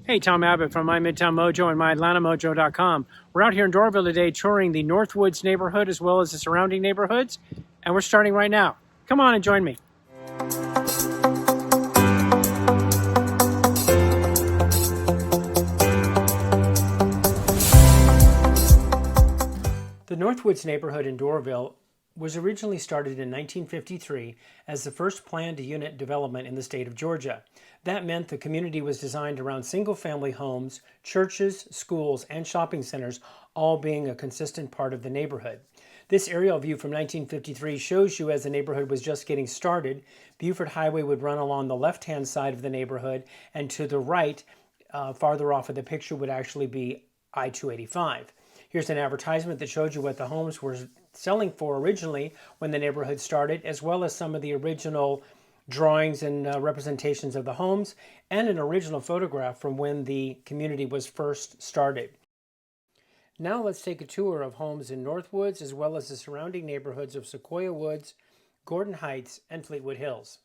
Hey, Tom Abbott from My Midtown Mojo and MyAtlantaMojo.com. We're out here in Doraville today touring the Northwoods neighborhood as well as the surrounding neighborhoods, and we're starting right now. Come on and join me. The Northwoods neighborhood in Doraville was originally started in 1953 as the first planned unit development in the state of Georgia. That meant the community was designed around single-family homes, churches, schools, and shopping centers, all being a consistent part of the neighborhood. This aerial view from 1953 shows you as the neighborhood was just getting started. Buford Highway would run along the left-hand side of the neighborhood, and to the right, farther off of the picture, would actually be I-285. Here's an advertisement that showed you what the homes were selling for originally when the neighborhood started, as well as some of the original drawings and representations of the homes, and an original photograph from when the community was first started. Now let's take a tour of homes in Northwoods, as well as the surrounding neighborhoods of Sequoyah Woods, Gordon Heights, and Fleetwood Hills.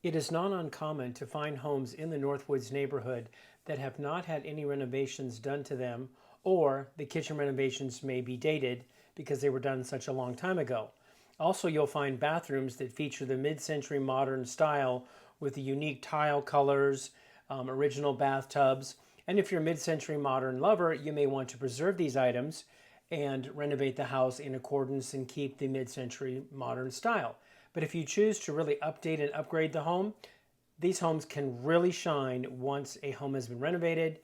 It is not uncommon to find homes in the Northwoods neighborhood that have not had any renovations done to them, or the kitchen renovations may be dated because they were done such a long time ago. Also, you'll find bathrooms that feature the mid-century modern style with the unique tile colors, original bathtubs, and if you're a mid-century modern lover, you may want to preserve these items and renovate the house in accordance and keep the mid-century modern style. But if you choose to really update and upgrade the home, these homes can really shine once a home has been renovated.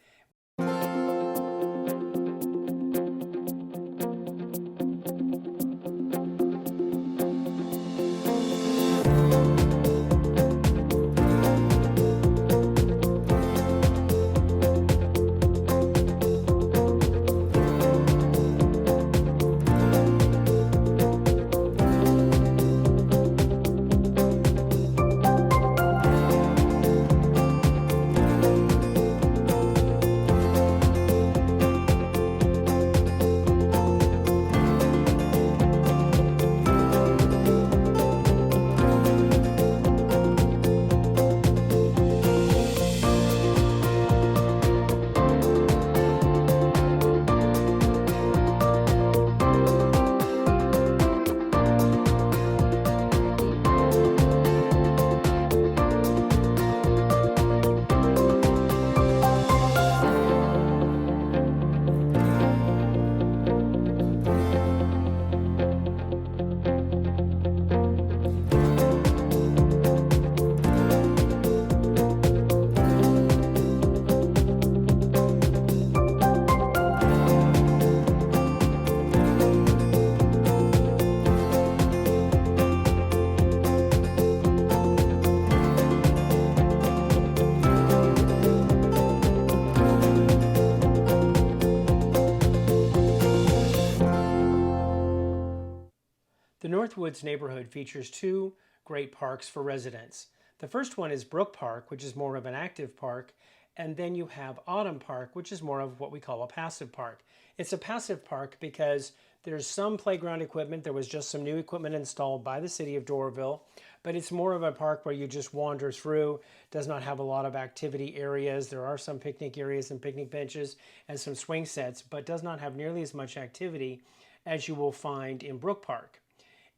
Northwoods neighborhood features two great parks for residents. The first one is Brook Park, which is more of an active park, and then you have Autumn Park, which is more of what we call a passive park. It's a passive park because there's some playground equipment. There was just some new equipment installed by the city of Doraville, but it's more of a park where you just wander through. Does not have a lot of activity areas. There are some picnic areas and picnic benches and some swing sets, but does not have nearly as much activity as you will find in Brook Park.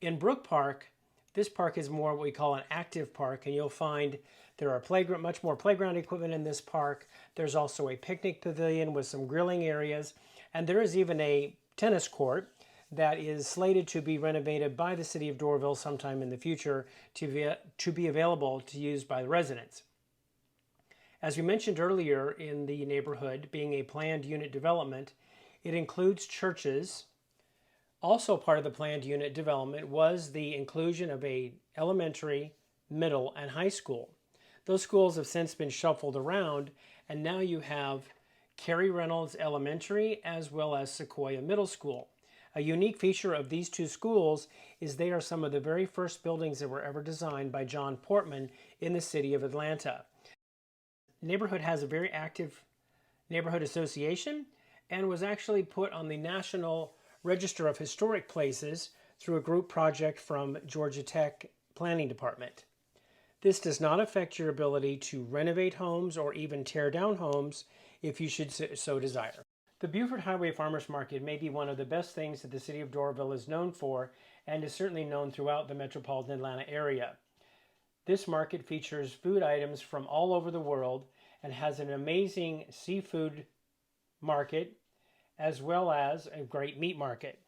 In Brook Park, this park is more what we call an active park, and you'll find there are much more playground equipment in this park. There's also a picnic pavilion with some grilling areas, and there is even a tennis court that is slated to be renovated by the city of Doraville sometime in the future to be available to use by the residents. As we mentioned earlier, in the neighborhood being a planned unit development, it includes churches. Also part of the planned unit development was the inclusion of a elementary, middle, and high school. Those schools have since been shuffled around, and now you have Carey Reynolds Elementary as well as Sequoyah Middle School. A unique feature of these two schools is they are some of the very first buildings that were ever designed by John Portman in the city of Atlanta. The neighborhood has a very active neighborhood association and was actually put on the National Register of Historic Places through a group project from Georgia Tech Planning Department. This does not affect your ability to renovate homes or even tear down homes if you should so desire. The Buford Highway Farmers Market may be one of the best things that the city of Doraville is known for, and is certainly known throughout the metropolitan Atlanta area. This market features food items from all over the world and has an amazing seafood market as well as a great meat market.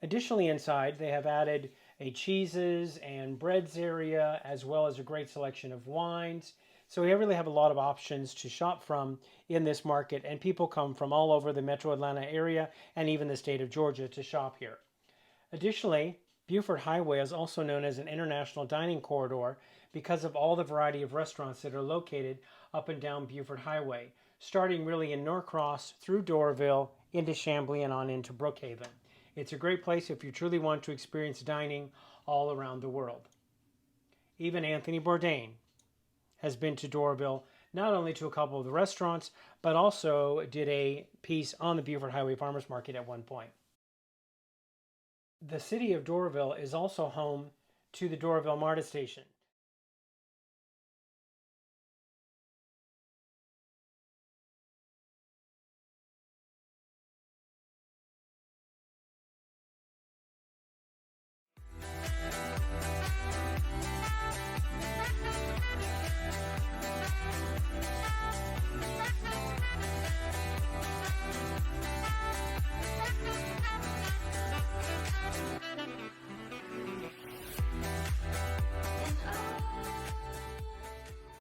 Additionally, inside they have added a cheeses and breads area as well as a great selection of wines. So we really have a lot of options to shop from in this market, and people come from all over the metro Atlanta area and even the state of Georgia to shop here. Additionally, Buford Highway is also known as an international dining corridor because of all the variety of restaurants that are located up and down Buford Highway, starting really in Norcross through Doraville into Chamblee and on into Brookhaven. It's a great place if you truly want to experience dining all around the world. Even Anthony Bourdain has been to Doraville, not only to a couple of the restaurants, but also did a piece on the Buford Highway Farmers Market at one point. The city of Doraville is also home to the Doraville MARTA station.